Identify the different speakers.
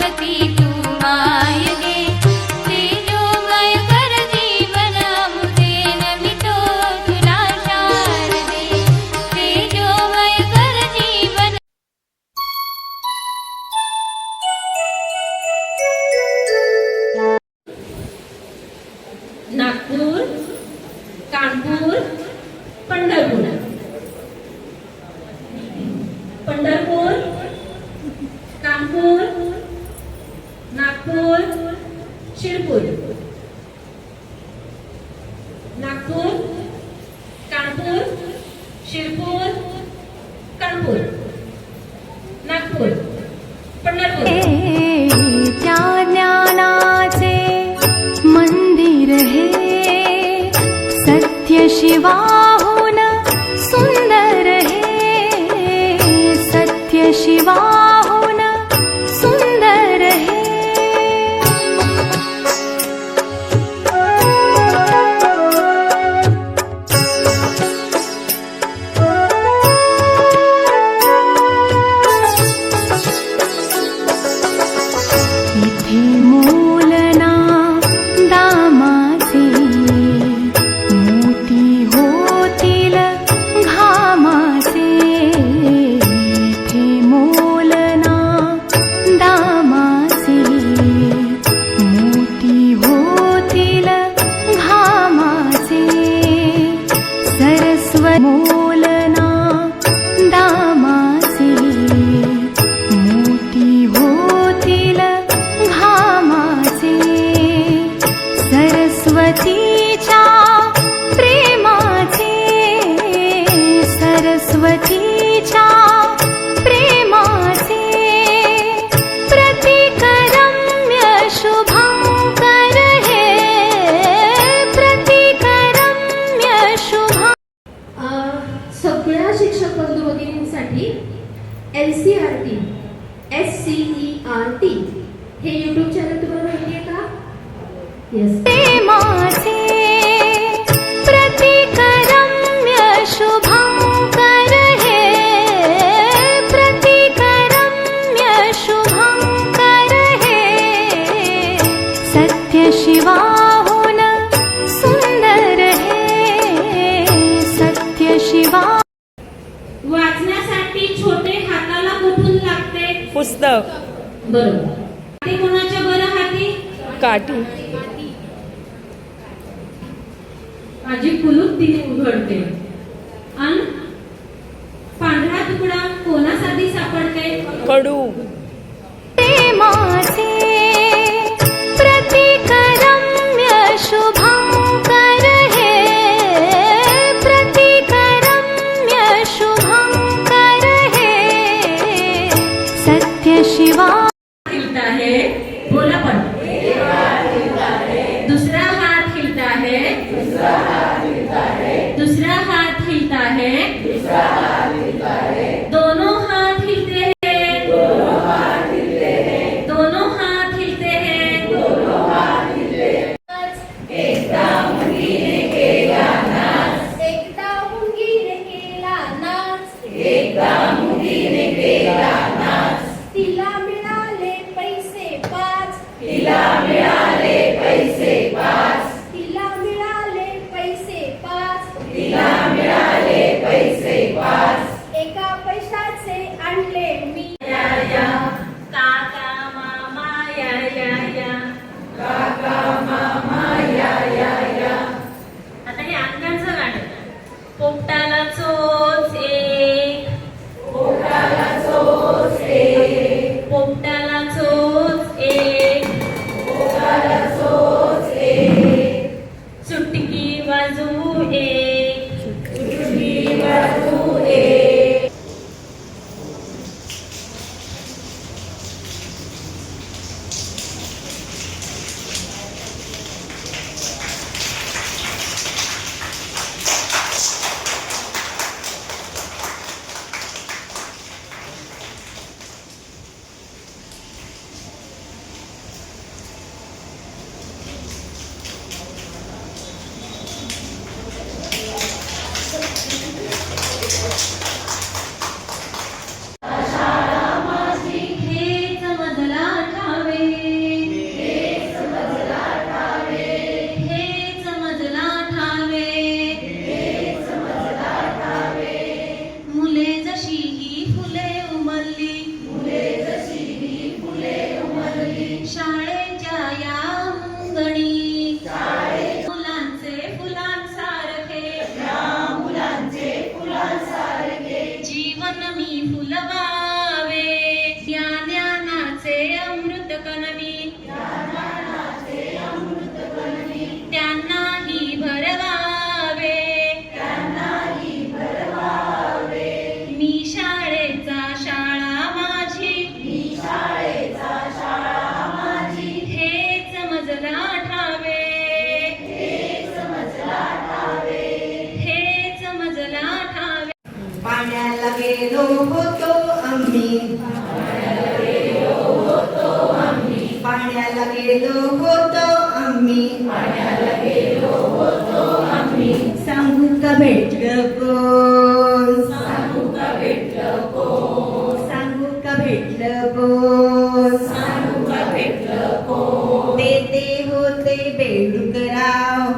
Speaker 1: प्रती तू माय गे तेजोमय कर जीवन अमुते नमितो तुला शारदे तेजोमय कर जीवन
Speaker 2: नागपूर, कानपूर, पंढरपूर. पंढरपूर, कानपूर, नागपूर, शिरपूर. नागपूर, कानपूर, शिरपूर, कानपूर, नागपूर, पंढरपूर.
Speaker 1: त्या ज्ञानाचे मंदिर हे सत्य शिवाहून सुंदर हे सत्य शिवाहून सुंदर हे इथे मूलना दामाचे मोती होतील घामाचे इथे मूलना दामाचे मोती होतील घामाचे सरस्वती मूलना दामाचे मोती होतील घामाचे सरस्वतीच्या प्रेमाचे सरस्वतीच्या प्रेमाचे प्रतिकरम्य शुभंकर हे प्रतिकरम्य शुभं
Speaker 2: सगळ्या शिक्षक बंधू भगिनींसाठी NCERT SCERT हे YouTube चॅनल तुम्हाला माहिती आहे का? येस.
Speaker 1: प्रेमाचे प्रतिकरम्य शुभंकर हे प्रतिकरम्य शुभंकर हे सत्य शिवाहून सुंदर हे सत्य शिवा
Speaker 2: वाचण्यासाठी छोटे हाताला कुठून लागते?
Speaker 3: पुस्तक.
Speaker 2: बरोबर. ते कोणाच्या बरं हाती?
Speaker 3: काठी.
Speaker 2: माझी कुलूप तिने उघडते. अन पांढरा तुकडा कोणासाठी सापडते?
Speaker 3: कडू.
Speaker 1: प्रेमाचे प्रतिकरम्य शुभंकर हे प्रतिकरम्य शुभंकर हे सत्य शिवा
Speaker 2: हिलता है, बोला पण. दूसरा हाथ हिलता है, दूसरा हाथ हिलता है, दोनों हाथ हिलते हैं, दोनों हाथ हिलते हैं,
Speaker 1: एकदा मुंगीने केला नाच एकदा मुंगीने केला नाच एकदा मुंगीने केला नाच तिला मिळाले पैसे 5 तिला मिळाले पैसे 5 तिला मिळाले पैसे 5 तिला मिळाले पैसे 5 एका पैशाचे आणले मी
Speaker 2: या या काका मामा या या या
Speaker 1: काका मामा या या या
Speaker 2: आता हे अंगांचं गाणं. पोपटाला चोच एक,
Speaker 1: पोटाला चोच एक
Speaker 2: पोपटाला चोच एक,
Speaker 3: होतो आम्ही पाण्याला गेलो होतो आम्ही सांगू का भेटलं कोण सांगू का भेटलं कोण ते होते बेडूकराव